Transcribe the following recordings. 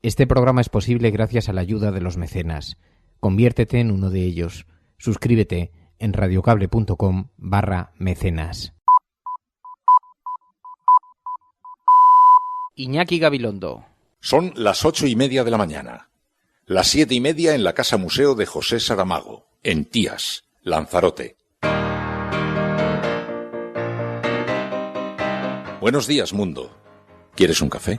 Este programa es posible gracias a la ayuda de los mecenas. Conviértete en uno de ellos. Suscríbete en radiocable.com/mecenas. Iñaki Gabilondo. Son las 8:30 de la mañana. Las 7:30 en la Casa Museo de José Saramago, en Tías, Lanzarote. Buenos días, mundo. ¿Quieres un café?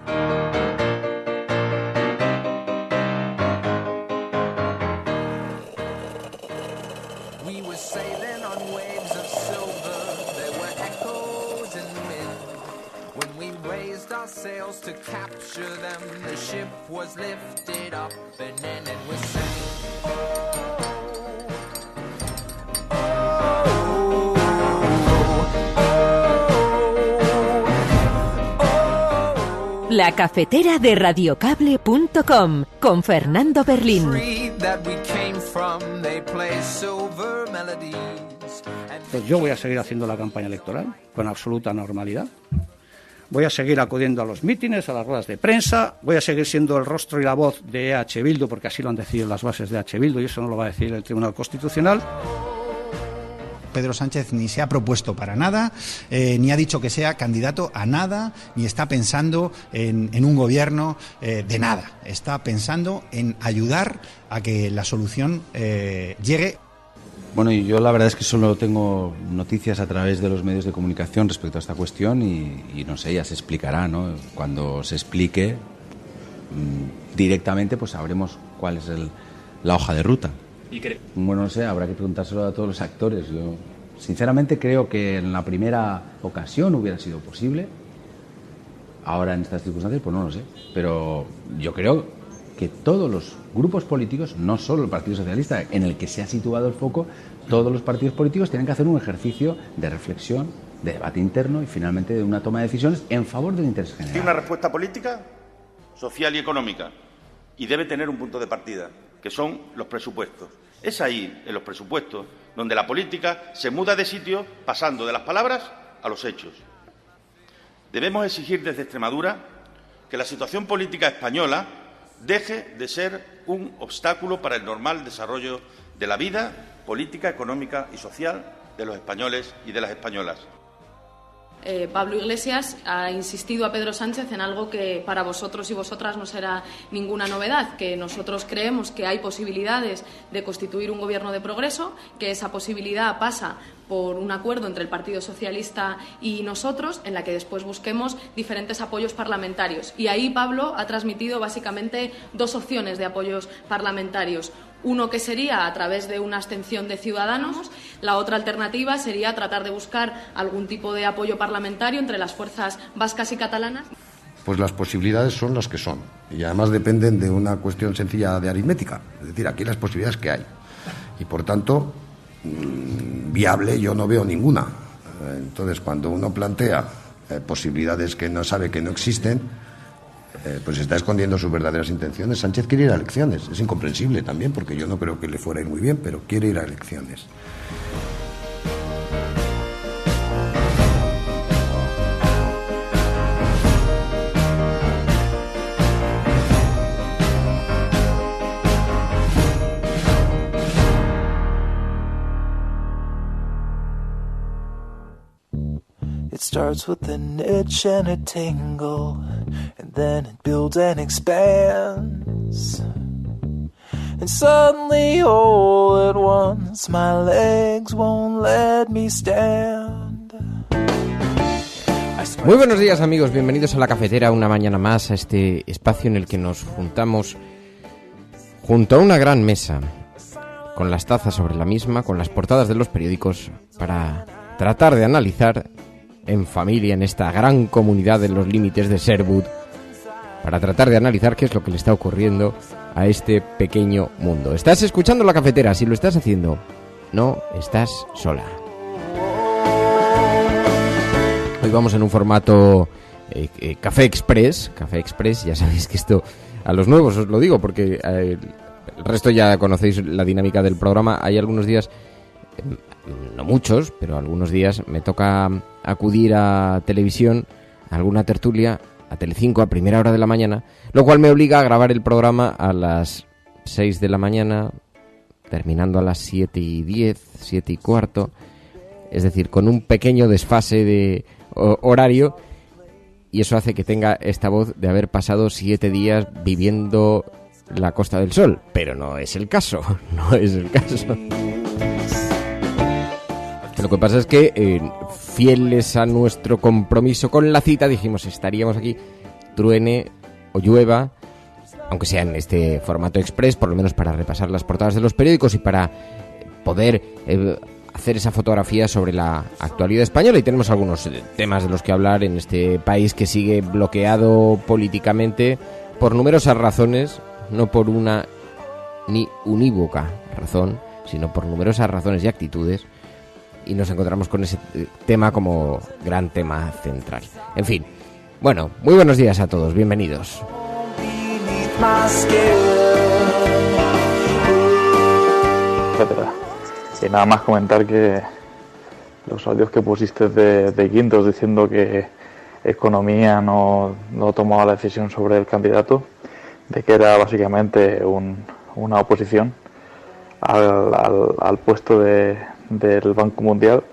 To capture them, the ship was lifted up and then it was sank. La cafetera de radiocable.com con Fernando Berlín. Pues yo voy a seguir haciendo la campaña electoral con absoluta normalidad. Voy a seguir acudiendo a los mítines, a las ruedas de prensa, voy a seguir siendo el rostro y la voz de EH Bildu, porque así lo han decidido las bases de EH Bildu y eso no lo va a decir el Tribunal Constitucional. Pedro Sánchez ni se ha propuesto para nada, ni ha dicho que sea candidato a nada, ni está pensando en un gobierno de nada. Está pensando en ayudar a que la solución llegue. Bueno, y yo la verdad es que solo tengo noticias a través de los medios de comunicación respecto a esta cuestión y no sé, ya se explicará, ¿no? Cuando se explique directamente, pues sabremos cuál es la hoja de ruta. Bueno, no sé, habrá que preguntárselo a todos los actores. Yo sinceramente creo que en la primera ocasión hubiera sido posible. Ahora en estas circunstancias, pues no lo sé. Pero yo creo que todos los grupos políticos, no solo el Partido Socialista, en el que se ha situado el foco, todos los partidos políticos tienen que hacer un ejercicio de reflexión, de debate interno y finalmente de una toma de decisiones en favor del interés general. Tiene una respuesta política, social y económica y debe tener un punto de partida, que son los presupuestos. Es ahí, en los presupuestos, donde la política se muda de sitio pasando de las palabras a los hechos. Debemos exigir desde Extremadura que la situación política española deje de ser un obstáculo para el normal desarrollo de la vida política, económica y social de los españoles y de las españolas. Pablo Iglesias ha insistido a Pedro Sánchez en algo que para vosotros y vosotras no será ninguna novedad, que nosotros creemos que hay posibilidades de constituir un gobierno de progreso, que esa posibilidad pasa por un acuerdo entre el Partido Socialista y nosotros, en la que después busquemos diferentes apoyos parlamentarios. Y ahí Pablo ha transmitido básicamente dos opciones de apoyos parlamentarios. Uno que sería a través de una abstención de Ciudadanos, la otra alternativa sería tratar de buscar algún tipo de apoyo parlamentario entre las fuerzas vascas y catalanas. Pues las posibilidades son las que son y además dependen de una cuestión sencilla de aritmética, es decir, aquí las posibilidades que hay y por tanto viable yo no veo ninguna. Entonces cuando uno plantea posibilidades que no sabe que no existen, pues está escondiendo sus verdaderas intenciones. Sánchez quiere ir a elecciones, es incomprensible también porque yo no creo que le fuera a ir muy bien, pero quiere ir a elecciones. It starts with an itch and a tingle, and then it builds and expands. And suddenly, all at once, my legs won't let me stand. Muy buenos días, amigos, bienvenidos a La Cafetera, una mañana más, a este espacio en el que nos juntamos junto a una gran mesa, con las tazas sobre la misma, con las portadas de los periódicos, para tratar de analizar en familia, en esta gran comunidad de los límites de Sherwood, para tratar de analizar qué es lo que le está ocurriendo a este pequeño mundo. Estás escuchando La Cafetera, si lo estás haciendo, no estás sola. Hoy vamos en un formato Café Express, ya sabéis que esto a los nuevos os lo digo porque el resto ya conocéis la dinámica del programa. Hay algunos días, no muchos, pero algunos días me toca acudir a televisión, a alguna tertulia, a Telecinco a primera hora de la mañana, lo cual me obliga a grabar el programa a las 6 de la mañana, terminando a las 7:10, 7:15, es decir, con un pequeño desfase de horario, y eso hace que tenga esta voz de haber pasado 7 días viviendo la Costa del Sol, pero no es el caso, no es el caso. Lo que pasa es que, fieles a nuestro compromiso con la cita, dijimos estaríamos aquí, truene o llueva, aunque sea en este formato express, por lo menos para repasar las portadas de los periódicos y para poder hacer esa fotografía sobre la actualidad española. Y tenemos algunos temas de los que hablar en este país que sigue bloqueado políticamente por numerosas razones, no por una ni unívoca razón, sino por numerosas razones y actitudes. Y nos encontramos con ese tema como gran tema central. En fin, bueno, muy buenos días a todos, bienvenidos. Y nada más comentar que los audios que pusiste de Quintos diciendo que Economía no tomaba la decisión sobre el candidato, de que era básicamente una oposición al puesto del Banco Mundial,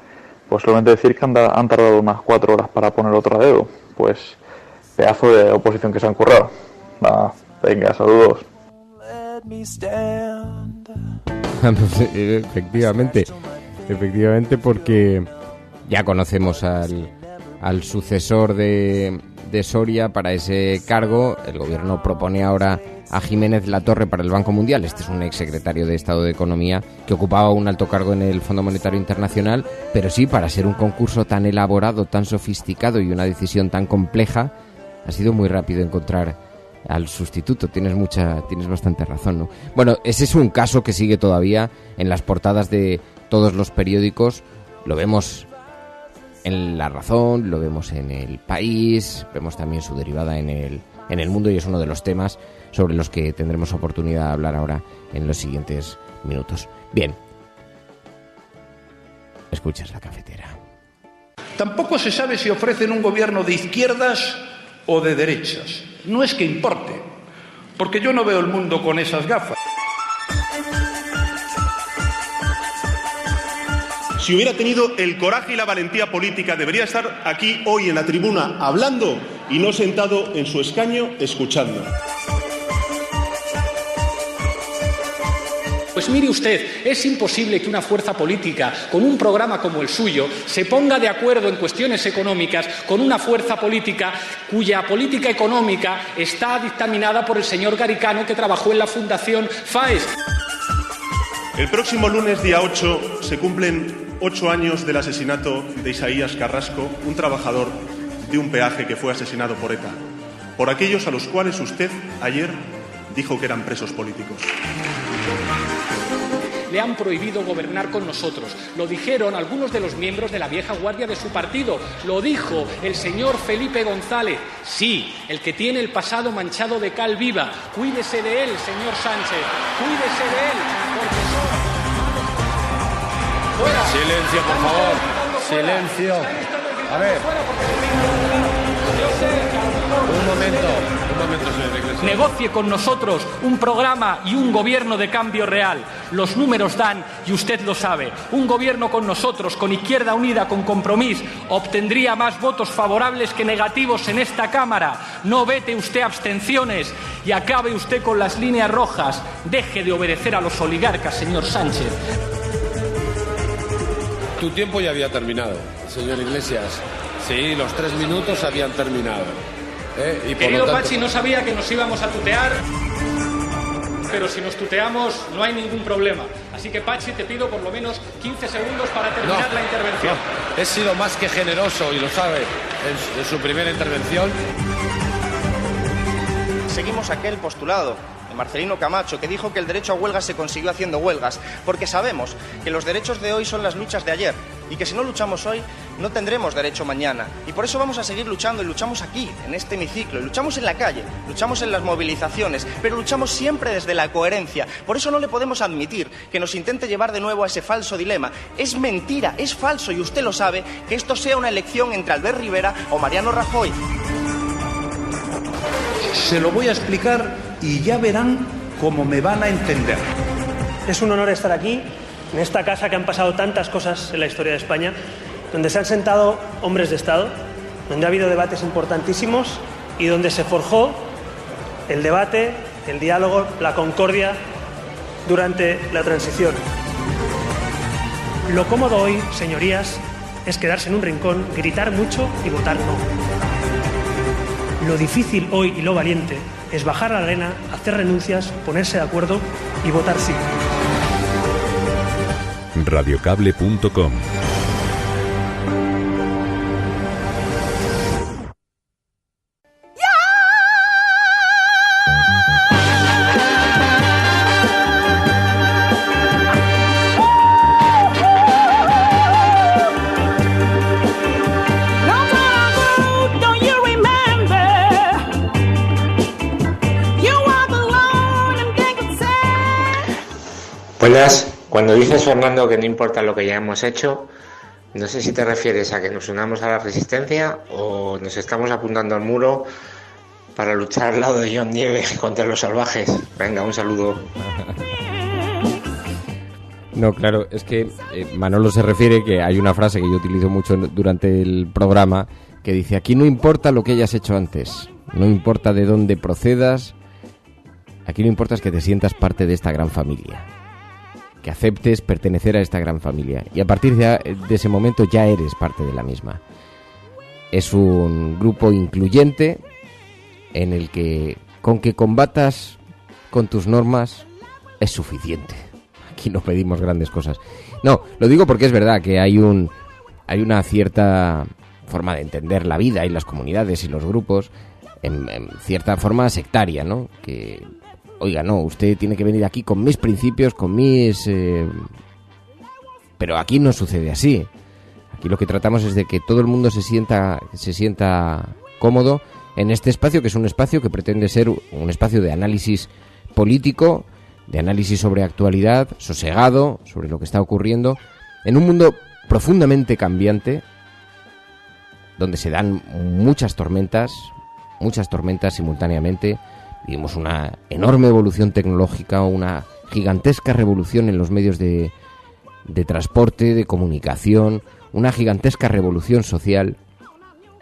pues solamente decir que han tardado unas 4 horas para poner otro dedo. Pues pedazo de oposición que se han currado. Nada, venga, saludos. Efectivamente, porque ya conocemos al sucesor de Soria para ese cargo. El gobierno propone ahora a Jiménez Latorre para el Banco Mundial. Este es un exsecretario de Estado de Economía que ocupaba un alto cargo en el Fondo Monetario Internacional, pero sí, para ser un concurso tan elaborado, tan sofisticado y una decisión tan compleja, ha sido muy rápido encontrar al sustituto. Tienes bastante razón, ¿no? Bueno, ese es un caso que sigue todavía en las portadas de todos los periódicos. Lo vemos en La Razón, lo vemos en El País, vemos también su derivada en El Mundo, y es uno de los temas sobre los que tendremos oportunidad de hablar ahora en los siguientes minutos. Bien, escuchas La Cafetera. Tampoco se sabe si ofrecen un gobierno de izquierdas o de derechas. No es que importe, porque yo no veo el mundo con esas gafas. Si hubiera tenido el coraje y la valentía política, debería estar aquí hoy en la tribuna hablando y no sentado en su escaño escuchando. Pues mire usted, es imposible que una fuerza política con un programa como el suyo se ponga de acuerdo en cuestiones económicas con una fuerza política cuya política económica está dictaminada por el señor Garicano, que trabajó en la Fundación FAES. El próximo lunes, día 8, se cumplen 8 años del asesinato de Isaías Carrasco, un trabajador de un peaje que fue asesinado por ETA, por aquellos a los cuales usted ayer dijo que eran presos políticos. Le han prohibido gobernar con nosotros. Lo dijeron algunos de los miembros de la vieja guardia de su partido. Lo dijo el señor Felipe González. Sí, el que tiene el pasado manchado de cal viva. Cuídese de él, señor Sánchez. Cuídese de él. Porque son... Silencio, por favor. Silencio. A ver. Un momento, señor Iglesias. Negocie con nosotros un programa y un gobierno de cambio real. Los números dan, y usted lo sabe. Un gobierno con nosotros, con Izquierda Unida, con Compromís, obtendría más votos favorables que negativos en esta Cámara. No vete usted a abstenciones y acabe usted con las líneas rojas. Deje de obedecer a los oligarcas, señor Sánchez. Tu tiempo ya había terminado, señor Iglesias. Sí, los 3 minutos habían terminado. Y por Querido lo tanto... Pachi, no sabía que nos íbamos a tutear, pero si nos tuteamos no hay ningún problema. Así que, Pachi, te pido por lo menos 15 segundos para terminar la intervención. No, he sido más que generoso, y lo sabe, en su primera intervención. Seguimos aquel postulado de Marcelino Camacho, que dijo que el derecho a huelgas se consiguió haciendo huelgas, porque sabemos que los derechos de hoy son las luchas de ayer, y que si no luchamos hoy, no tendremos derecho mañana. Y por eso vamos a seguir luchando, y luchamos aquí, en este hemiciclo, y luchamos en la calle, luchamos en las movilizaciones, pero luchamos siempre desde la coherencia. Por eso no le podemos admitir que nos intente llevar de nuevo a ese falso dilema. Es mentira, es falso, y usted lo sabe, que esto sea una elección entre Albert Rivera o Mariano Rajoy. Se lo voy a explicar y ya verán cómo me van a entender. Es un honor estar aquí, en esta casa que han pasado tantas cosas en la historia de España, donde se han sentado hombres de Estado, donde ha habido debates importantísimos y donde se forjó el debate, el diálogo, la concordia durante la transición. Lo cómodo hoy, señorías, es quedarse en un rincón, gritar mucho y votar no. Lo difícil hoy y lo valiente es bajar a la arena, hacer renuncias, ponerse de acuerdo y votar sí. Radiocable.com. Buenas. Cuando dices, Fernando, que no importa lo que ya hemos hecho, no sé si te refieres a que nos unamos a la resistencia o nos estamos apuntando al muro para luchar al lado de John Nieve contra los salvajes. Venga, un saludo. No, claro, es que Manolo se refiere que hay una frase que yo utilizo mucho durante el programa que dice: aquí no importa lo que hayas hecho antes, no importa de dónde procedas, aquí lo importa es que te sientas parte de esta gran familia, que aceptes pertenecer a esta gran familia, y a partir de ese momento ya eres parte de la misma. Es un grupo incluyente en el que con que combatas con tus normas es suficiente. Aquí no pedimos grandes cosas. No, lo digo porque es verdad que hay una cierta forma de entender la vida y las comunidades y los grupos en cierta forma sectaria, ¿no? Que, oiga, no, usted tiene que venir aquí con mis principios, con mis... Pero aquí no sucede así. Aquí lo que tratamos es de que todo el mundo se sienta cómodo en este espacio, que es un espacio que pretende ser un espacio de análisis político, de análisis sobre actualidad, sosegado, sobre lo que está ocurriendo, en un mundo profundamente cambiante, donde se dan muchas tormentas simultáneamente. Vivimos una enorme evolución tecnológica, una gigantesca revolución en los medios de transporte, de comunicación, una gigantesca revolución social.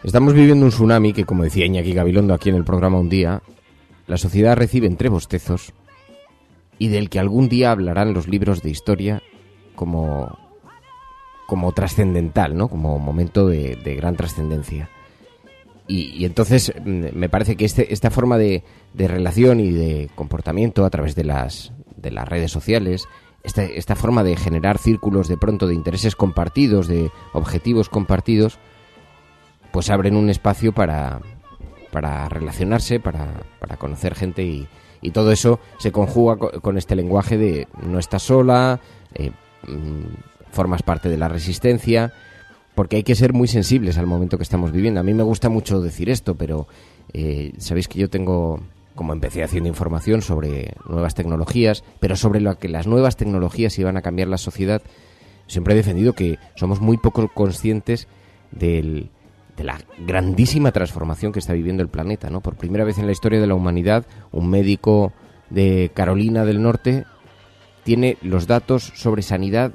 Estamos viviendo un tsunami que, como decía Iñaki Gabilondo aquí en el programa un día, la sociedad recibe entre bostezos y del que algún día hablarán los libros de historia como trascendental, ¿no? Como momento de gran trascendencia. Y entonces me parece que esta forma de relación y de comportamiento a través de las redes sociales, esta forma de generar círculos de pronto de intereses compartidos, de objetivos compartidos, pues abren un espacio para relacionarse, para conocer gente, y todo eso se conjuga con este lenguaje de no estás sola, formas parte de la resistencia, porque hay que ser muy sensibles al momento que estamos viviendo. A mí me gusta mucho decir esto, pero sabéis que yo tengo, como empecé haciendo información sobre nuevas tecnologías, pero sobre lo que las nuevas tecnologías iban a cambiar la sociedad, siempre he defendido que somos muy poco conscientes de la grandísima transformación que está viviendo el planeta, ¿no? Por primera vez en la historia de la humanidad, un médico de Carolina del Norte tiene los datos sobre sanidad,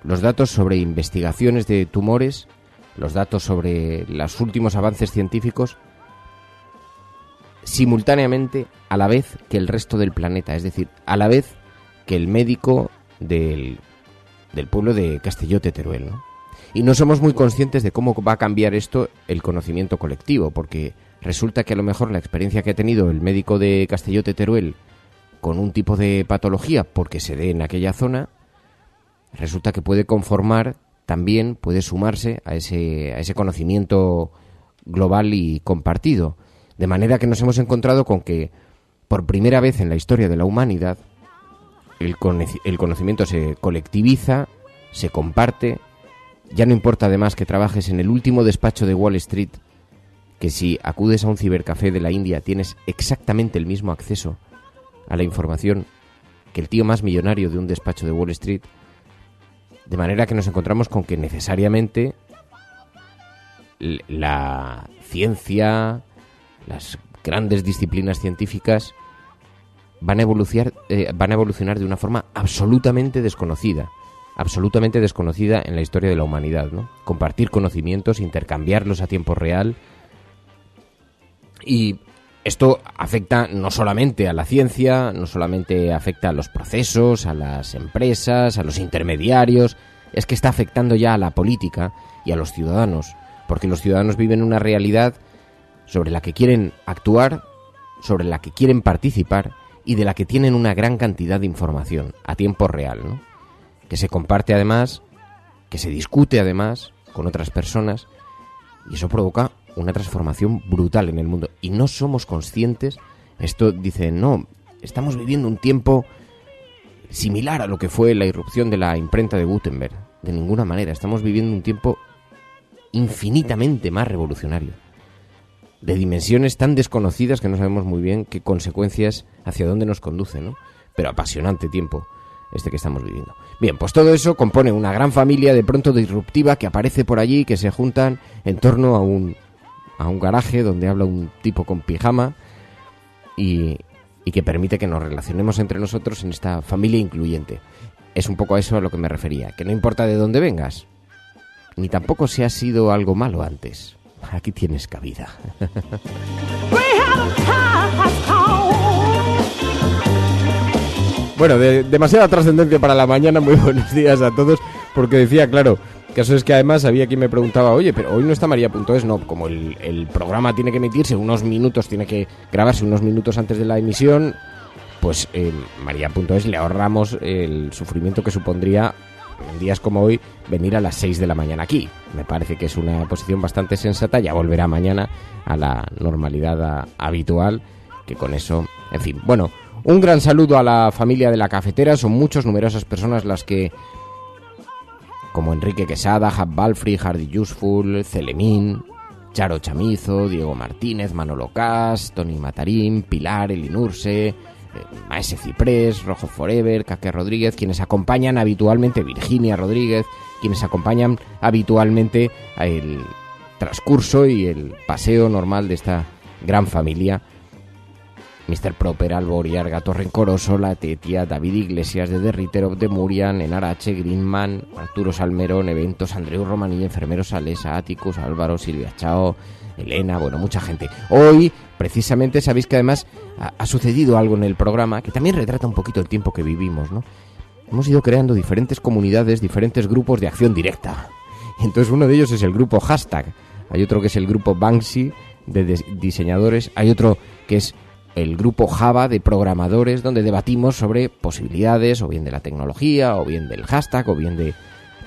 los datos sobre investigaciones de tumores, los datos sobre los últimos avances científicos, simultáneamente, a la vez que el resto del planeta, es decir, a la vez que el médico del pueblo de Castelló de Teruel, ¿no? Y no somos muy conscientes de cómo va a cambiar esto el conocimiento colectivo, porque resulta que a lo mejor la experiencia que ha tenido el médico de Castelló de Teruel con un tipo de patología, porque se dé en aquella zona, resulta que puede conformar también, puede sumarse a ese conocimiento global y compartido. De manera que nos hemos encontrado con que, por primera vez en la historia de la humanidad, el conocimiento se colectiviza, se comparte. Ya no importa además que trabajes en el último despacho de Wall Street, que si acudes a un cibercafé de la India tienes exactamente el mismo acceso a la información que el tío más millonario de un despacho de Wall Street. De manera que nos encontramos con que necesariamente la ciencia, las grandes disciplinas científicas van a evolucionar de una forma absolutamente desconocida en la historia de la humanidad, ¿no? Compartir conocimientos, intercambiarlos a tiempo real. Y esto afecta no solamente a la ciencia, no solamente afecta a los procesos, a las empresas, a los intermediarios, es que está afectando ya a la política y a los ciudadanos, porque los ciudadanos viven una realidad sobre la que quieren actuar, sobre la que quieren participar y de la que tienen una gran cantidad de información a tiempo real, ¿no? Que se comparte además, que se discute además con otras personas, y eso provoca una transformación brutal en el mundo. Y no somos conscientes, esto dice, no, estamos viviendo un tiempo similar a lo que fue la irrupción de la imprenta de Gutenberg. De ninguna manera, estamos viviendo un tiempo infinitamente más revolucionario, de dimensiones tan desconocidas que no sabemos muy bien qué consecuencias, hacia dónde nos conduce, ¿no? Pero apasionante tiempo este que estamos viviendo. Bien, pues todo eso compone una gran familia de pronto disruptiva que aparece por allí, que se juntan en torno a un garaje donde habla un tipo con pijama y que permite que nos relacionemos entre nosotros en esta familia incluyente. Es un poco a eso a lo que me refería, que no importa de dónde vengas, ni tampoco si has sido algo malo antes. Aquí tienes cabida. Bueno, demasiada trascendencia para la mañana. Muy buenos días a todos, porque decía, claro, que eso es que además había quien me preguntaba, oye, pero hoy no está María.es. No, como el programa tiene que emitirse unos minutos, tiene que grabarse unos minutos antes de la emisión, pues María.es le ahorramos el sufrimiento que supondría en días como hoy venir a las 6 de la mañana aquí. Me parece que es una posición bastante sensata. Ya volverá mañana a la normalidad habitual, que con eso, en fin. Bueno, un gran saludo a la familia de La Cafetera. Son numerosas personas las que, como Enrique Quesada, Hab Balfrey, Hardy Useful, Celemín, Charo Chamizo, Diego Martínez, Manolo Cas, Tony Matarín, Pilar Elinurse, Maese Ciprés, Rojo Forever, Caque Rodríguez, quienes acompañan habitualmente, Virginia Rodríguez, quienes acompañan habitualmente el transcurso y el paseo normal de esta gran familia. Mr. Proper, Albor, Gato Rencoroso, La Tetia, David Iglesias, de Derriterov, de Murian, Enarache, Greenman, Arturo Salmerón, Eventos, Andreu Romanilla, Enfermero Salesa, Atticus, Álvaro, Silvia Chao, Elena, bueno, mucha gente. Hoy, precisamente, sabéis que además ha sucedido algo en el programa que también retrata un poquito el tiempo que vivimos, ¿no? Hemos ido creando diferentes comunidades, diferentes grupos de acción directa. Entonces uno de ellos es el grupo Hashtag, hay otro que es el grupo Banksy de diseñadores, hay otro que es el grupo Java de programadores, donde debatimos sobre posibilidades, o bien de la tecnología, o bien del hashtag, o bien de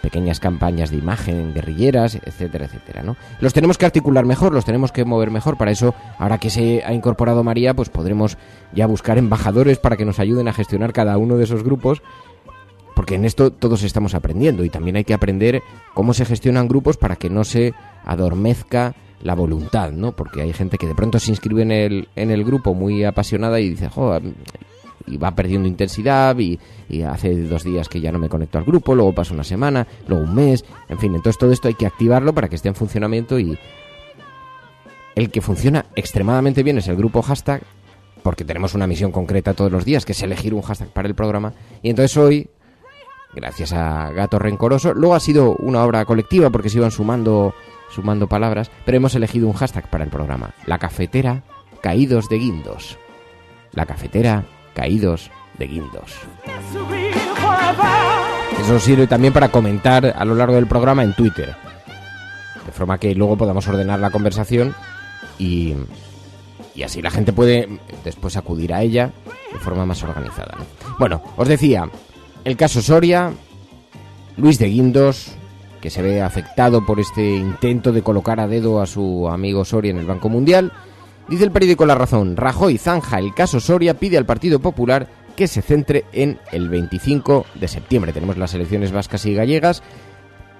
pequeñas campañas de imagen guerrilleras, etcétera, etcétera, ¿no? Los tenemos que articular mejor, los tenemos que mover mejor. Para eso, ahora que se ha incorporado María, pues podremos ya buscar embajadores para que nos ayuden a gestionar cada uno de esos grupos, porque en esto todos estamos aprendiendo, y también hay que aprender cómo se gestionan grupos para que no se adormezca la voluntad, ¿no? Porque hay gente que de pronto se inscribe en el grupo muy apasionada y dice, y va perdiendo intensidad, y hace 2 días que ya no me conecto al grupo, luego pasa una semana, luego un mes, en fin. Entonces todo esto hay que activarlo para que esté en funcionamiento, y el que funciona extremadamente bien es el grupo Hashtag, porque tenemos una misión concreta todos los días, que es elegir un hashtag para el programa. Y entonces hoy, gracias a Gato Rencoroso, luego ha sido una obra colectiva porque se iban sumando palabras, pero hemos elegido un hashtag para el programa: La Cafetera Caídos de Guindos. La Cafetera Caídos de Guindos. Eso sirve también para comentar a lo largo del programa en Twitter, de forma que luego podamos ordenar la conversación y así la gente puede después acudir a ella de forma más organizada, ¿no? Bueno, os decía, el caso Soria, Luis de Guindos, que se ve afectado por este intento de colocar a dedo a su amigo Soria en el Banco Mundial. Dice el periódico La Razón: Rajoy zanja el caso Soria, pide al Partido Popular que se centre en el 25 de septiembre. Tenemos las elecciones vascas y gallegas.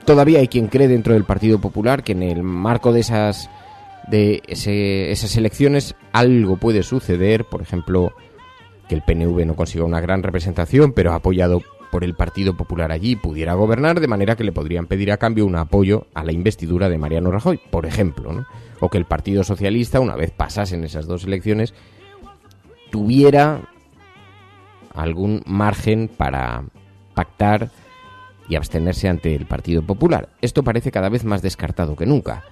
Todavía hay quien cree dentro del Partido Popular que en el marco de esas elecciones algo puede suceder. Por ejemplo, que el PNV no consiga una gran representación, pero apoyado por el Partido Popular allí pudiera gobernar, de manera que le podrían pedir a cambio un apoyo a la investidura de Mariano Rajoy, por ejemplo, ¿no? O que el Partido Socialista, una vez pasasen esas dos elecciones, tuviera algún margen para pactar y abstenerse ante el Partido Popular. Esto parece cada vez más descartado que nunca.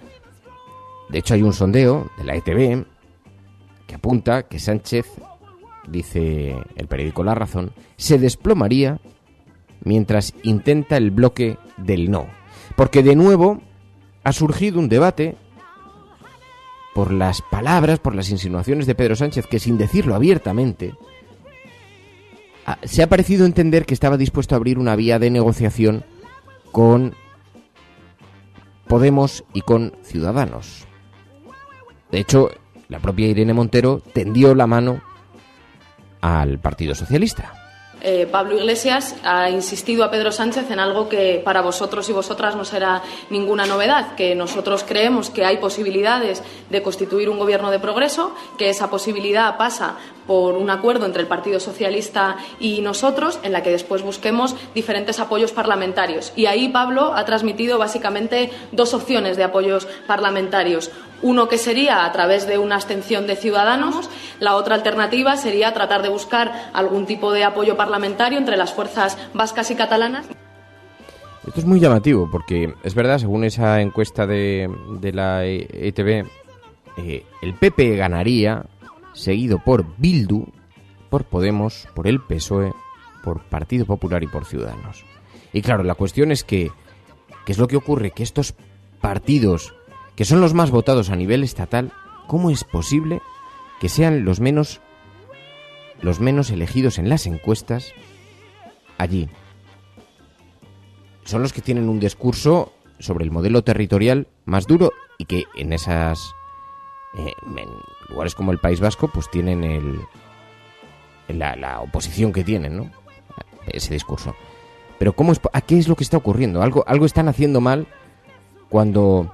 De hecho, hay un sondeo de la ETB que apunta que Sánchez, dice el periódico La Razón, se desplomaría mientras intenta el bloque del no. Porque de nuevo ha surgido un debate por las palabras, por las insinuaciones de Pedro Sánchez, que sin decirlo abiertamente, se ha parecido entender que estaba dispuesto a abrir una vía de negociación con Podemos y con Ciudadanos. De hecho, la propia Irene Montero tendió la mano al Partido Socialista. Pablo Iglesias ha insistido a Pedro Sánchez en algo que para vosotros y vosotras no será ninguna novedad, que nosotros creemos que hay posibilidades de constituir un gobierno de progreso, que esa posibilidad pasa por un acuerdo entre el Partido Socialista y nosotros, en la que después busquemos diferentes apoyos parlamentarios. Y ahí Pablo ha transmitido básicamente dos opciones de apoyos parlamentarios. Uno que sería a través de una abstención de Ciudadanos, la otra alternativa sería tratar de buscar algún tipo de apoyo parlamentario entre las fuerzas vascas y catalanas. Esto es muy llamativo porque es verdad, según esa encuesta de la ETB, el PP ganaría, seguido por Bildu, por Podemos, por el PSOE, por Partido Popular y por Ciudadanos. Y claro, la cuestión es que, ¿qué es lo que ocurre? Que estos partidos, que son los más votados a nivel estatal, ¿cómo es posible que sean los menos elegidos en las encuestas allí? Son los que tienen un discurso sobre el modelo territorial más duro y que en lugares como el País Vasco pues tienen la oposición que tienen, ¿no? Ese discurso. Pero ¿qué es lo que está ocurriendo? Algo están haciendo mal cuando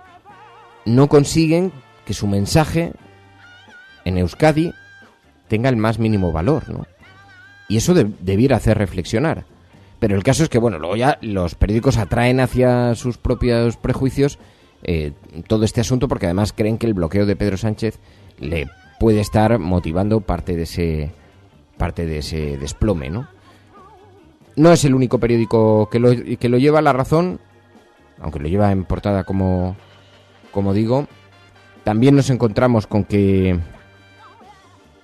no consiguen que su mensaje en Euskadi tenga el más mínimo valor, ¿no? Y eso debiera hacer reflexionar. Pero el caso es que, bueno, luego ya los periódicos atraen hacia sus propios prejuicios todo este asunto, porque además creen que el bloqueo de Pedro Sánchez le puede estar motivando parte de ese desplome, ¿no? No es el único periódico que lo lleva. La Razón, aunque lo lleva en portada como digo, también nos encontramos con que,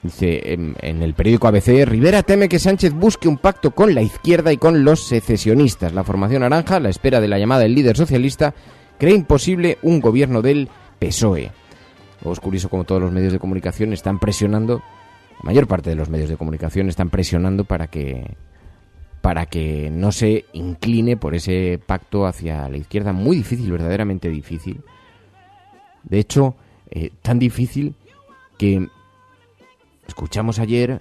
dice en el periódico ABC, Rivera teme que Sánchez busque un pacto con la izquierda y con los secesionistas. La formación naranja, a la espera de la llamada del líder socialista, cree imposible un gobierno del PSOE. Luego es curioso como todos los medios de comunicación están presionando, la mayor parte de los medios de comunicación están presionando para que no se incline por ese pacto hacia la izquierda. Muy difícil, verdaderamente difícil. De hecho, tan difícil que escuchamos ayer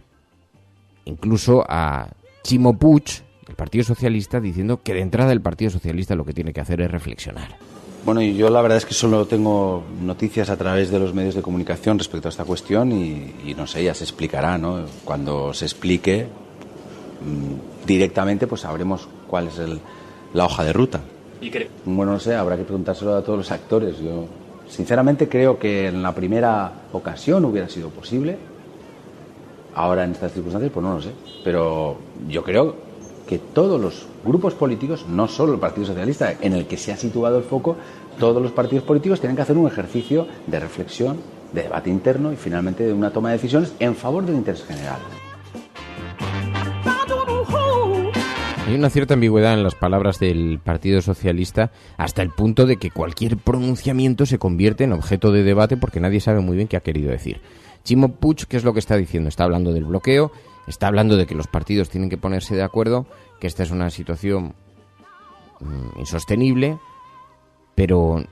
incluso a Chimo Puig, del Partido Socialista, diciendo que de entrada el Partido Socialista lo que tiene que hacer es reflexionar. Bueno, y yo la verdad es que solo tengo noticias a través de los medios de comunicación respecto a esta cuestión y no sé, ya se explicará, ¿no? Cuando se explique directamente, pues sabremos cuál es la hoja de ruta. Bueno, no sé, habrá que preguntárselo a todos los actores. Yo sinceramente creo que en la primera ocasión hubiera sido posible. Ahora en estas circunstancias, pues no lo sé. Pero yo creo que todos los grupos políticos, no solo el Partido Socialista, en el que se ha situado el foco, todos los partidos políticos tienen que hacer un ejercicio de reflexión, de debate interno y finalmente de una toma de decisiones en favor del interés general. Hay una cierta ambigüedad en las palabras del Partido Socialista, hasta el punto de que cualquier pronunciamiento se convierte en objeto de debate porque nadie sabe muy bien qué ha querido decir. Chimo Puig, ¿qué es lo que está diciendo? Está hablando del bloqueo, está hablando de que los partidos tienen que ponerse de acuerdo, que esta es una situación insostenible, pero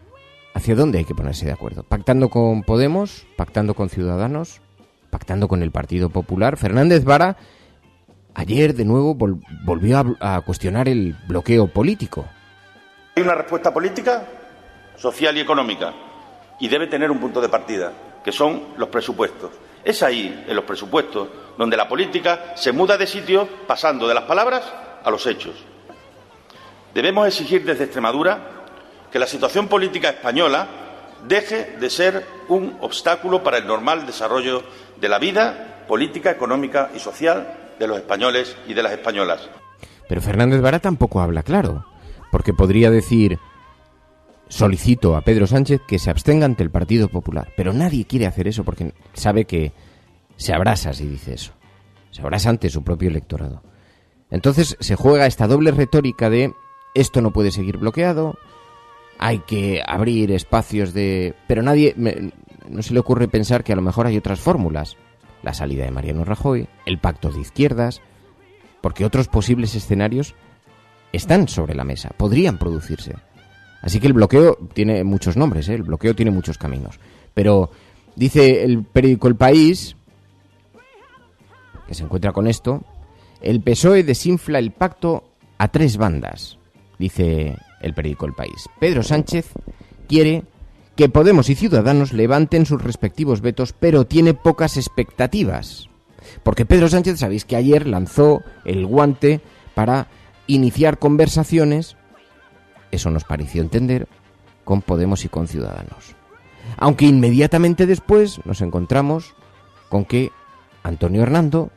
¿hacia dónde hay que ponerse de acuerdo? ¿Pactando con Podemos? ¿Pactando con Ciudadanos? ¿Pactando con el Partido Popular? Fernández Vara ayer de nuevo volvió a cuestionar el bloqueo político. Hay una respuesta política, social y económica, y debe tener un punto de partida, que son los presupuestos. Es ahí, en los presupuestos, donde la política se muda de sitio pasando de las palabras a los hechos. Debemos exigir desde Extremadura que la situación política española deje de ser un obstáculo para el normal desarrollo de la vida política, económica y social de los españoles y de las españolas. Pero Fernández Vara tampoco habla claro, porque podría decir: solicito a Pedro Sánchez que se abstenga ante el Partido Popular. Pero nadie quiere hacer eso porque sabe que se abrasa si dice eso. Se abrasa ante su propio electorado. Entonces se juega esta doble retórica de: esto no puede seguir bloqueado, hay que abrir espacios de... Pero no se le ocurre pensar que a lo mejor hay otras fórmulas. La salida de Mariano Rajoy, el pacto de izquierdas, porque otros posibles escenarios están sobre la mesa, podrían producirse. Así que el bloqueo tiene muchos nombres, el bloqueo tiene muchos caminos. Pero dice el periódico El País, que se encuentra con esto: el PSOE desinfla el pacto a 3 bandas. Dice el periódico El País: Pedro Sánchez quiere que Podemos y Ciudadanos levanten sus respectivos vetos, pero tiene pocas expectativas. Porque Pedro Sánchez, sabéis que ayer lanzó el guante para iniciar conversaciones, eso nos pareció entender, con Podemos y con Ciudadanos. Aunque inmediatamente después nos encontramos con que Antonio Hernando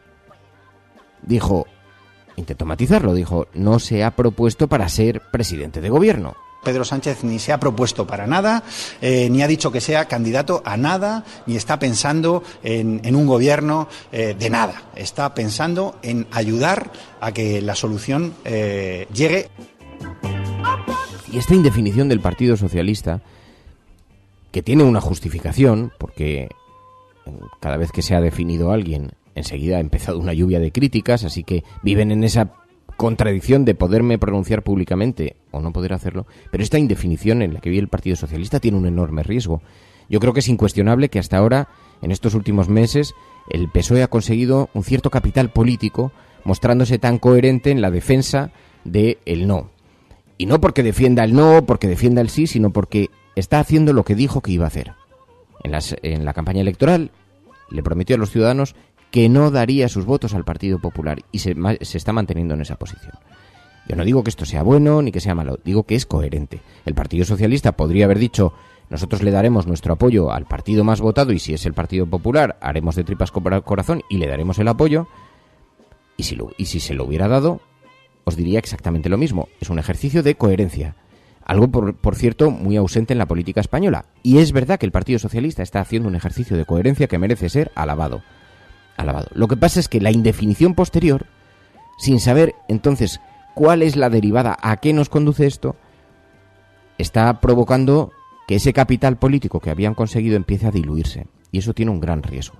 intentó matizarlo, dijo: no se ha propuesto para ser presidente de gobierno. Pedro Sánchez ni se ha propuesto para nada, ni ha dicho que sea candidato a nada, ni está pensando en un gobierno de nada. Está pensando en ayudar a que la solución llegue. Y esta indefinición del Partido Socialista, que tiene una justificación, porque cada vez que se ha definido a alguien, enseguida ha empezado una lluvia de críticas, así que viven en esa contradicción de poderme pronunciar públicamente o no poder hacerlo, pero esta indefinición en la que vive el Partido Socialista tiene un enorme riesgo. Yo creo que es incuestionable que hasta ahora, en estos últimos meses, el PSOE ha conseguido un cierto capital político, mostrándose tan coherente en la defensa del no. Y no porque defienda el no, porque defienda el sí, sino porque está haciendo lo que dijo que iba a hacer. En la campaña electoral le prometió a los ciudadanos que no daría sus votos al Partido Popular y se está manteniendo en esa posición. Yo no digo que esto sea bueno ni que sea malo, digo que es coherente. El Partido Socialista podría haber dicho: nosotros le daremos nuestro apoyo al partido más votado y si es el Partido Popular haremos de tripas corazón y le daremos el apoyo, y si se lo hubiera dado, os diría exactamente lo mismo. Es un ejercicio de coherencia, algo por cierto muy ausente en la política española, y es verdad que el Partido Socialista está haciendo un ejercicio de coherencia que merece ser alabado. Lo que pasa es que la indefinición posterior, sin saber entonces cuál es la derivada, a qué nos conduce esto, está provocando que ese capital político que habían conseguido empiece a diluirse. Y eso tiene un gran riesgo.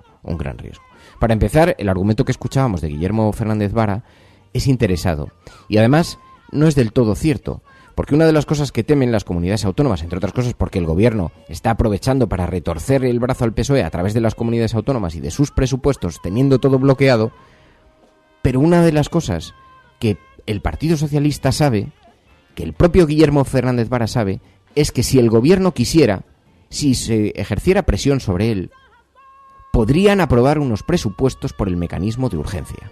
Para empezar, el argumento que escuchábamos de Guillermo Fernández Vara es interesado. Y además no es del todo cierto. Porque una de las cosas que temen las comunidades autónomas, entre otras cosas porque el gobierno está aprovechando para retorcer el brazo al PSOE a través de las comunidades autónomas y de sus presupuestos, teniendo todo bloqueado, pero una de las cosas que el Partido Socialista sabe, que el propio Guillermo Fernández Vara sabe, es que si el gobierno quisiera, si se ejerciera presión sobre él, podrían aprobar unos presupuestos por el mecanismo de urgencia.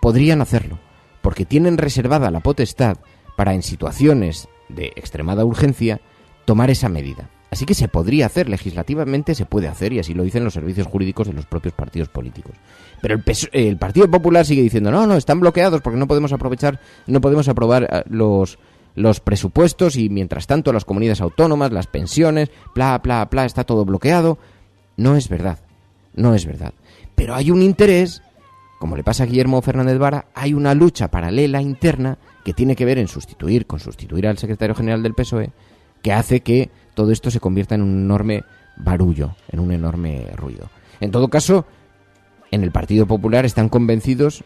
Podrían hacerlo, porque tienen reservada la potestad para, en situaciones de extremada urgencia, tomar esa medida. Así que se podría hacer, legislativamente se puede hacer, y así lo dicen los servicios jurídicos de los propios partidos políticos. Pero el Partido Popular sigue diciendo: no, están bloqueados porque no podemos aprobar los presupuestos, y mientras tanto las comunidades autónomas, las pensiones, está todo bloqueado. No es verdad. Pero hay un interés, como le pasa a Guillermo Fernández Vara, hay una lucha paralela interna que tiene que ver en sustituir al secretario general del PSOE, que hace que todo esto se convierta en un enorme barullo, en un enorme ruido. En todo caso, en el Partido Popular están convencidos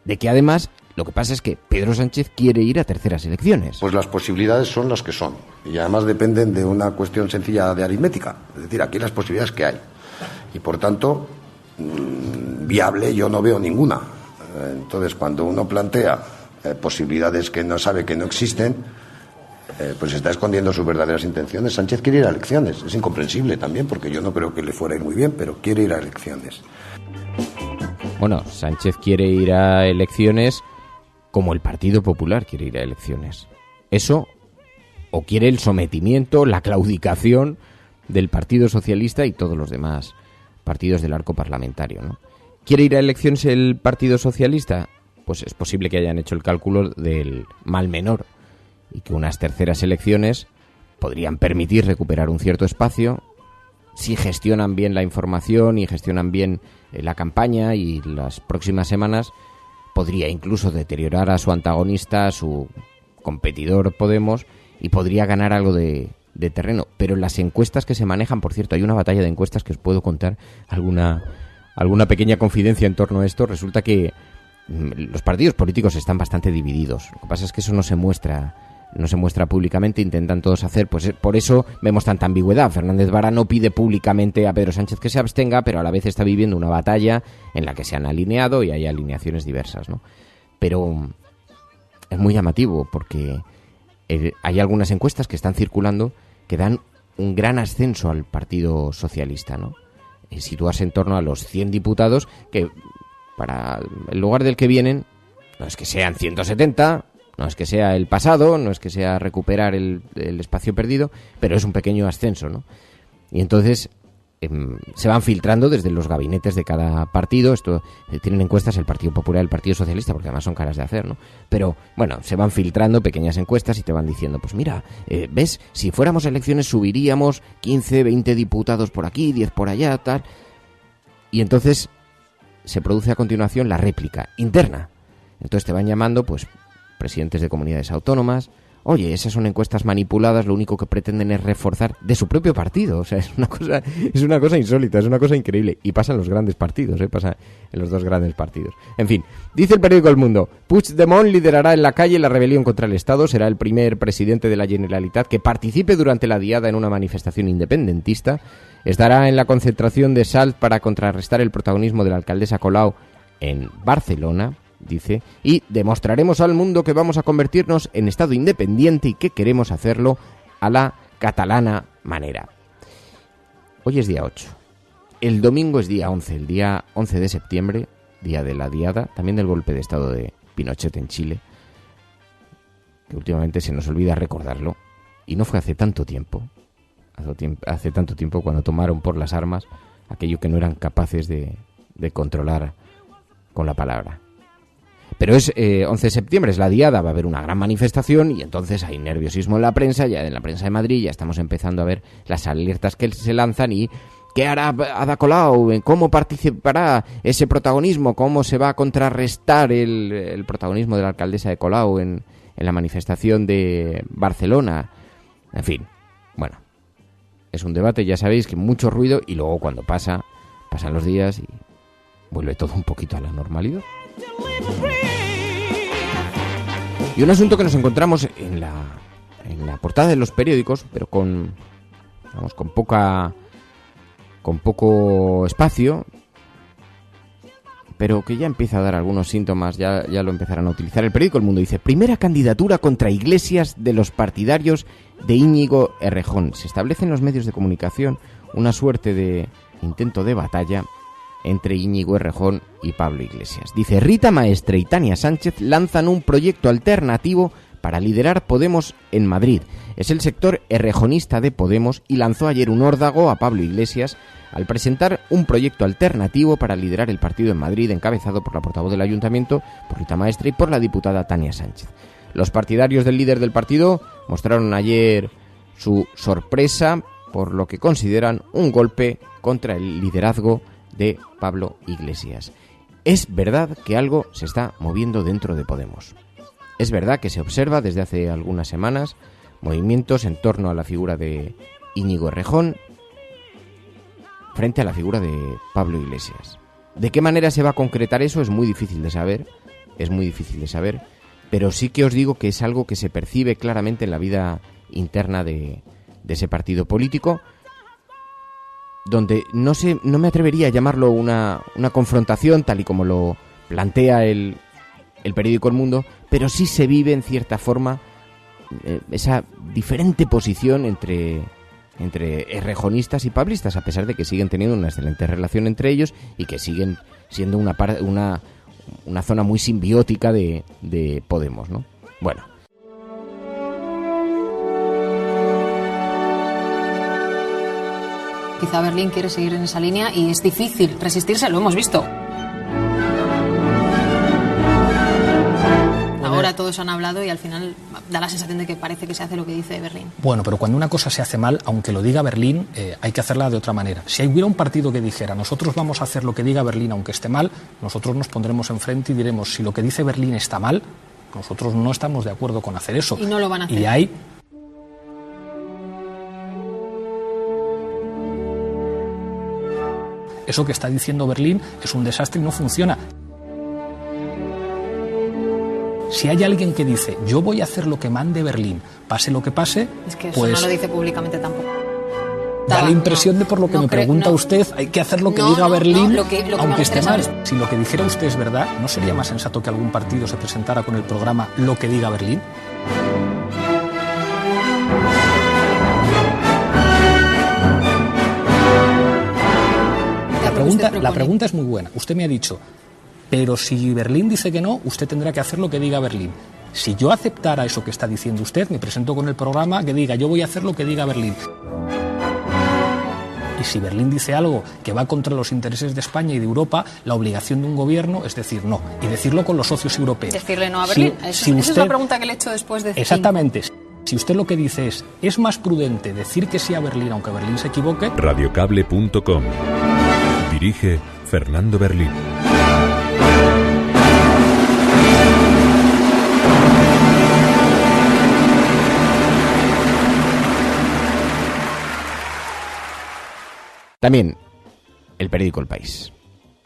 de que además lo que pasa es que Pedro Sánchez quiere ir a terceras elecciones. Pues las posibilidades son las que son, y además dependen de una cuestión sencilla de aritmética, es decir, aquí las posibilidades que hay, y por tanto viable yo no veo ninguna. Entonces, cuando uno plantea posibilidades que no sabe que no existen, pues está escondiendo sus verdaderas intenciones. Sánchez quiere ir a elecciones, es incomprensible también, porque yo no creo que le fuera a ir muy bien, pero quiere ir a elecciones. Bueno, Sánchez quiere ir a elecciones como el Partido Popular quiere ir a elecciones. Eso, o quiere el sometimiento, la claudicación del Partido Socialista y todos los demás partidos del arco parlamentario, ¿no? ¿Quiere ir a elecciones el Partido Socialista? Pues es posible que hayan hecho el cálculo del mal menor y que unas terceras elecciones podrían permitir recuperar un cierto espacio si gestionan bien la información y gestionan bien la campaña, y las próximas semanas podría incluso deteriorar a su antagonista, a su competidor Podemos, y podría ganar algo de terreno. Pero las encuestas que se manejan, por cierto, hay una batalla de encuestas que os puedo contar alguna pequeña confidencia en torno a esto. Resulta que los partidos políticos están bastante divididos. Lo que pasa es que eso no se muestra públicamente, intentan todos hacer, pues por eso vemos tanta ambigüedad. Fernández Vara no pide públicamente a Pedro Sánchez que se abstenga, pero a la vez está viviendo una batalla en la que se han alineado y hay alineaciones diversas, ¿no? Pero es muy llamativo porque hay algunas encuestas que están circulando que dan un gran ascenso al Partido Socialista, ¿no? Situarse en torno a los 100 diputados, que para el lugar del que vienen no es que sean 170, no es que sea el pasado, no es que sea recuperar el espacio perdido, pero es un pequeño ascenso, ¿no? Y entonces se van filtrando desde los gabinetes de cada partido. Esto tienen encuestas el Partido Popular y el Partido Socialista, porque además son caras de hacer, ¿no? Pero bueno, se van filtrando pequeñas encuestas y te van diciendo, pues mira, ¿ves? Si fuéramos a elecciones subiríamos 15, 20 diputados por aquí, 10 por allá, tal. Y entonces se produce a continuación la réplica interna. Entonces te van llamando, pues, presidentes de comunidades autónomas. Oye, esas son encuestas manipuladas, lo único que pretenden es reforzar de su propio partido. O sea, es una cosa insólita, es una cosa increíble. Y pasa en los grandes partidos, pasa en los dos grandes partidos. En fin, dice el periódico El Mundo: Puigdemont liderará en la calle la rebelión contra el Estado, será el primer presidente de la Generalitat que participe durante la diada en una manifestación independentista, estará en la concentración de Salt para contrarrestar el protagonismo de la alcaldesa Colau en Barcelona, dice, y demostraremos al mundo que vamos a convertirnos en Estado independiente y que queremos hacerlo a la catalana manera. Hoy es día 8. El domingo es día 11, el día 11 de septiembre, día de la diada, también del golpe de Estado de Pinochet en Chile, que últimamente se nos olvida recordarlo, y no fue hace tanto tiempo cuando tomaron por las armas aquello que no eran capaces de controlar con la palabra. Pero es 11 de septiembre, es la diada, va a haber una gran manifestación y entonces hay nerviosismo en la prensa, ya en la prensa de Madrid ya estamos empezando a ver las alertas que se lanzan y ¿qué hará Ada Colau? ¿Cómo participará ese protagonismo? ¿Cómo se va a contrarrestar el protagonismo de la alcaldesa de Colau en la manifestación de Barcelona? En fin, bueno, es un debate, ya sabéis, que mucho ruido y luego cuando pasan los días y vuelve todo un poquito a la normalidad. Y un asunto que nos encontramos en la portada de los periódicos, pero con poco espacio, pero que ya empieza a dar algunos síntomas, ya lo empezarán a utilizar. El periódico El Mundo dice: primera candidatura contra Iglesias de los partidarios de Íñigo Errejón. Se establece en los medios de comunicación una suerte de intento de batalla entre Íñigo Errejón y Pablo Iglesias. Dice: Rita Maestre y Tania Sánchez lanzan un proyecto alternativo para liderar Podemos en Madrid. Es el sector errejonista de Podemos y lanzó ayer un órdago a Pablo Iglesias al presentar un proyecto alternativo para liderar el partido en Madrid, encabezado por la portavoz del ayuntamiento, por Rita Maestre, y por la diputada Tania Sánchez. Los partidarios del líder del partido mostraron ayer su sorpresa por lo que consideran un golpe contra el liderazgo de Pablo Iglesias. Es verdad que algo se está moviendo dentro de Podemos. Es verdad que se observa desde hace algunas semanas movimientos en torno a la figura de Íñigo Errejón frente a la figura de Pablo Iglesias. ¿De qué manera se va a concretar eso? Es muy difícil de saber, pero sí que os digo que es algo que se percibe claramente en la vida interna de ese partido político, donde no me atrevería a llamarlo una confrontación tal y como lo plantea el periódico El Mundo, pero sí se vive en cierta forma esa diferente posición entre errejonistas y pablistas, a pesar de que siguen teniendo una excelente relación entre ellos y que siguen siendo una zona muy simbiótica de Podemos, ¿no? Bueno. Quizá Berlín quiere seguir en esa línea y es difícil resistirse, lo hemos visto. Ahora todos han hablado y al final da la sensación de que parece que se hace lo que dice Berlín. Bueno, pero cuando una cosa se hace mal, aunque lo diga Berlín, hay que hacerla de otra manera. Si hubiera un partido que dijera, nosotros vamos a hacer lo que diga Berlín aunque esté mal, nosotros nos pondremos enfrente y diremos, si lo que dice Berlín está mal, nosotros no estamos de acuerdo con hacer eso. Y no lo van a hacer. Y hay... Eso que está diciendo Berlín es un desastre y no funciona. Si hay alguien que dice, yo voy a hacer lo que mande Berlín, pase lo que pase, es que eso pues no lo dice públicamente tampoco. Da la impresión de, por lo que me pregunta usted, hay que hacer lo que diga Berlín, lo que aunque esté mal. saber... Si lo que dijera usted es verdad, ¿no sería más sensato que algún partido se presentara con el programa Lo que diga Berlín? La pregunta es muy buena. Usted me ha dicho, pero si Berlín dice que no, usted tendrá que hacer lo que diga Berlín. Si yo aceptara eso que está diciendo usted, me presento con el programa que diga, yo voy a hacer lo que diga Berlín. Y si Berlín dice algo que va contra los intereses de España y de Europa, la obligación de un gobierno es decir no. Y decirlo con los socios europeos. Decirle no a Berlín. Esa es la pregunta que le he hecho después de... Exactamente. Si usted lo que dice es más prudente decir que sí a Berlín, aunque Berlín se equivoque... Radiocable.com. Dirige Fernando Berlín. También el periódico El País.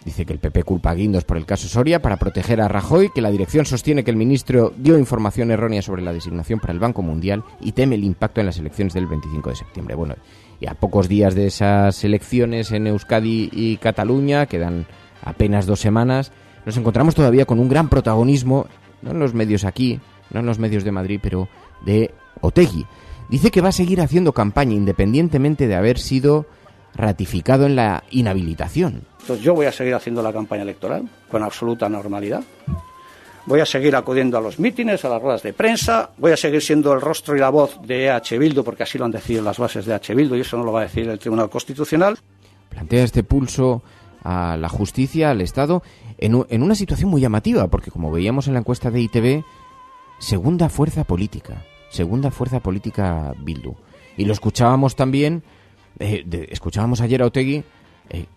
Dice que el PP culpa a Guindos por el caso Soria para proteger a Rajoy, que la dirección sostiene que el ministro dio información errónea sobre la designación para el Banco Mundial y teme el impacto en las elecciones del 25 de septiembre. Bueno, y a pocos días de esas elecciones en Euskadi y Cataluña, quedan apenas 2 semanas, nos encontramos todavía con un gran protagonismo, no en los medios aquí, no en los medios de Madrid, pero de Otegi. Dice que va a seguir haciendo campaña independientemente de haber sido ratificado en la inhabilitación. Entonces yo voy a seguir haciendo la campaña electoral con absoluta normalidad. Voy a seguir acudiendo a los mítines, a las ruedas de prensa. Voy a seguir siendo el rostro y la voz de EH Bildu, porque así lo han decidido las bases de EH Bildu y eso no lo va a decir el Tribunal Constitucional. Plantea este pulso a la justicia, al Estado, en una situación muy llamativa, porque como veíamos en la encuesta de ITV, segunda fuerza política Bildu. Y lo escuchábamos también, escuchábamos ayer a Otegi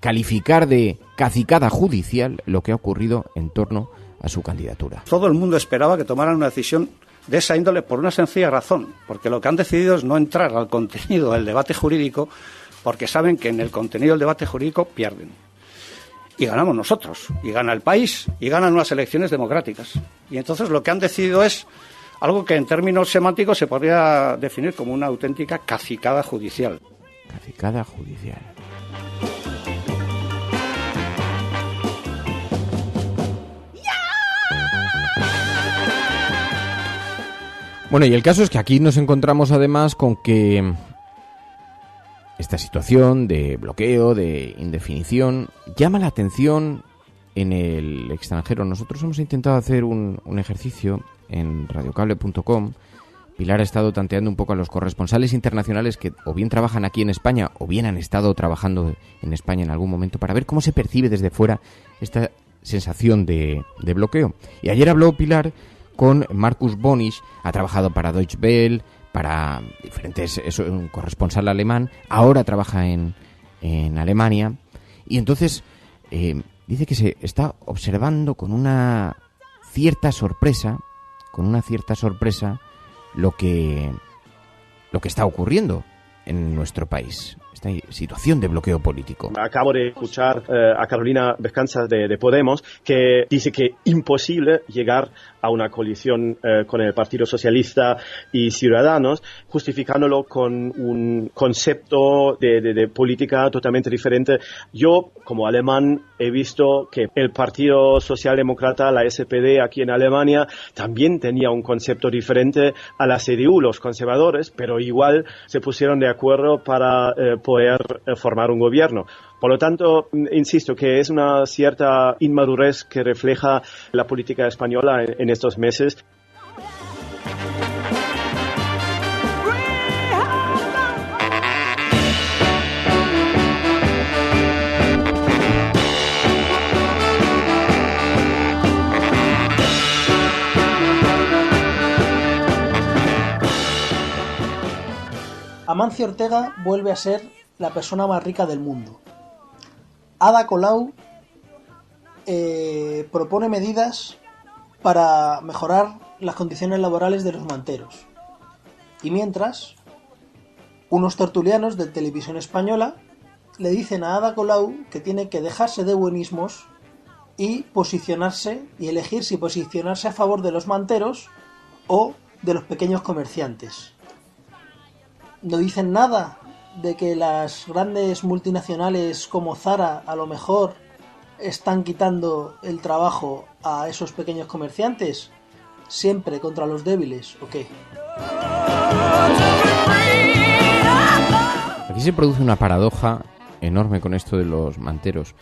calificar de cacicada judicial lo que ha ocurrido en torno a su candidatura. Todo el mundo esperaba que tomaran una decisión de esa índole por una sencilla razón, porque lo que han decidido es no entrar al contenido del debate jurídico, porque saben que en el contenido del debate jurídico pierden. Y ganamos nosotros, y gana el país, y ganan unas elecciones democráticas. Y entonces lo que han decidido es algo que en términos semánticos se podría definir como una auténtica cacicada judicial. Cacicada judicial. Bueno, y el caso es que aquí nos encontramos además con que esta situación de bloqueo, de indefinición, llama la atención en el extranjero. Nosotros hemos intentado hacer un ejercicio en radiocable.com. Pilar ha estado tanteando un poco a los corresponsales internacionales que o bien trabajan aquí en España o bien han estado trabajando en España en algún momento para ver cómo se percibe desde fuera esta sensación de bloqueo. Y ayer habló Pilar con Markus Bonisch, ha trabajado para Deutsche Welle, para diferentes, un corresponsal alemán, ahora trabaja en Alemania, y entonces dice que se está observando con una cierta sorpresa lo que está ocurriendo en nuestro país, esta situación de bloqueo político. Acabo de escuchar a Carolina Vescanza de Podemos, que dice que imposible llegar a una coalición con el Partido Socialista y Ciudadanos, justificándolo con un concepto de política totalmente diferente. Yo, como alemán, he visto que el Partido Socialdemócrata, la SPD aquí en Alemania, también tenía un concepto diferente a la CDU, los conservadores, pero igual se pusieron de acuerdo para poder formar un gobierno. Por lo tanto, insisto que es una cierta inmadurez que refleja la política española en estos meses. Amancio Ortega vuelve a ser la persona más rica del mundo. Ada Colau propone medidas para mejorar las condiciones laborales de los manteros. Y mientras, unos tertulianos de Televisión Española le dicen a Ada Colau que tiene que dejarse de buenismos y posicionarse y elegir si posicionarse a favor de los manteros o de los pequeños comerciantes. No dicen nada de que las grandes multinacionales como Zara a lo mejor están quitando el trabajo a esos pequeños comerciantes, siempre contra los débiles, ¿o qué? Aquí se produce una paradoja enorme con esto de los manteros.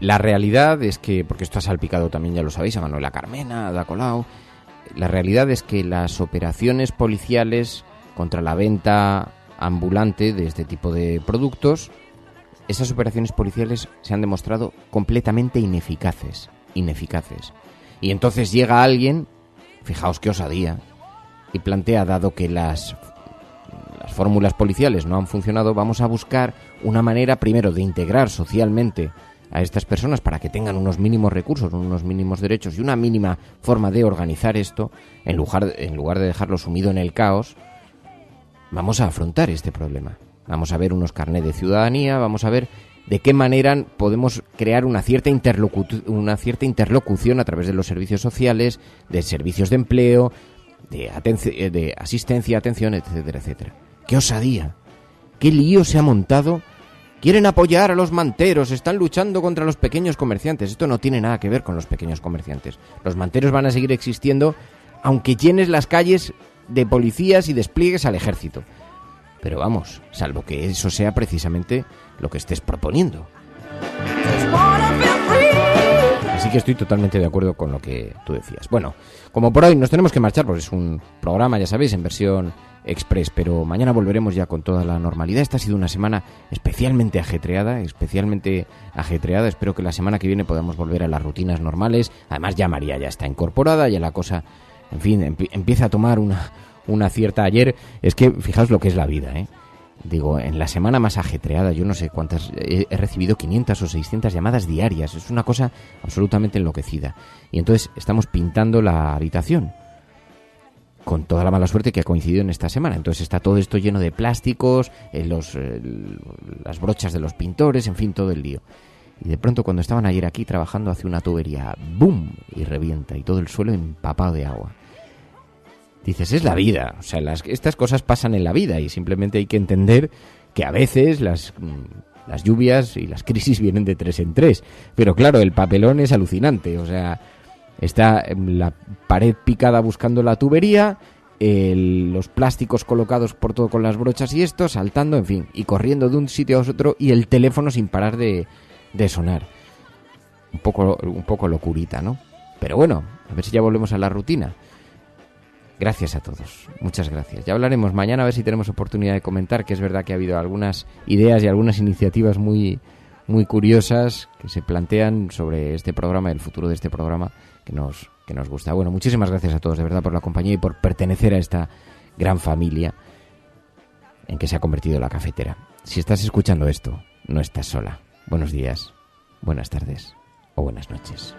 La realidad es que, porque esto ha salpicado también, ya lo sabéis, a Manuela Carmena, a Ada Colau, la realidad es que las operaciones policiales contra la venta ambulante de este tipo de productos, esas operaciones policiales se han demostrado completamente ineficaces. Y entonces llega alguien, fijaos qué osadía, y plantea, dado que las fórmulas policiales no han funcionado, vamos a buscar una manera primero de integrar socialmente a estas personas para que tengan unos mínimos recursos, unos mínimos derechos y una mínima forma de organizar esto, en lugar de dejarlo sumido en el caos. Vamos a afrontar este problema. Vamos a ver unos carnets de ciudadanía, vamos a ver de qué manera podemos crear una cierta interlocución a través de los servicios sociales, de servicios de empleo, de asistencia, atención, etcétera, etcétera. ¡Qué osadía! ¡Qué lío se ha montado! Quieren apoyar a los manteros, están luchando contra los pequeños comerciantes. Esto no tiene nada que ver con los pequeños comerciantes. Los manteros van a seguir existiendo aunque llenes las calles de policías y despliegues al ejército. Pero vamos, salvo que eso sea precisamente lo que estés proponiendo. Así que estoy totalmente de acuerdo con lo que tú decías. Bueno, como por hoy nos tenemos que marchar, porque es un programa, ya sabéis, en versión express, pero mañana volveremos ya con toda la normalidad. Esta ha sido una semana especialmente ajetreada. Espero que la semana que viene podamos volver a las rutinas normales. Además ya María ya está incorporada, ya la cosa, en fin, empieza a tomar una cierta... Ayer, es que fijaos lo que es la vida, ¿eh? Digo, en la semana más ajetreada, yo no sé cuántas, he recibido 500 o 600 llamadas diarias. Es una cosa absolutamente enloquecida. Y entonces estamos pintando la habitación, con toda la mala suerte que ha coincidido en esta semana. Entonces está todo esto lleno de plásticos, las brochas de los pintores, en fin, todo el lío. Y de pronto, cuando estaban ayer aquí trabajando, hace una tubería, ¡boom!, y revienta, y todo el suelo empapado de agua. Dices, es la vida, o sea, estas cosas pasan en la vida y simplemente hay que entender que a veces las lluvias y las crisis vienen de 3 en 3. Pero claro, el papelón es alucinante, o sea, está la pared picada buscando la tubería, los plásticos colocados por todo con las brochas y esto, saltando, en fin, y corriendo de un sitio a otro, y el teléfono sin parar de sonar. Un poco locurita, ¿no? Pero bueno, a ver si ya volvemos a la rutina. Gracias a todos, muchas gracias. Ya hablaremos mañana, a ver si tenemos oportunidad de comentar, que es verdad que ha habido algunas ideas y algunas iniciativas muy, muy curiosas que se plantean sobre este programa, el futuro de este programa, que nos gusta. Bueno, muchísimas gracias a todos de verdad por la compañía y por pertenecer a esta gran familia en que se ha convertido la cafetera. Si estás escuchando esto, no estás sola. Buenos días, buenas tardes o buenas noches.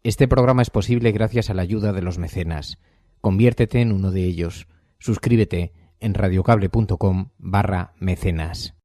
Este programa es posible gracias a la ayuda de los mecenas. Conviértete en uno de ellos. Suscríbete en radiocable.com/mecenas.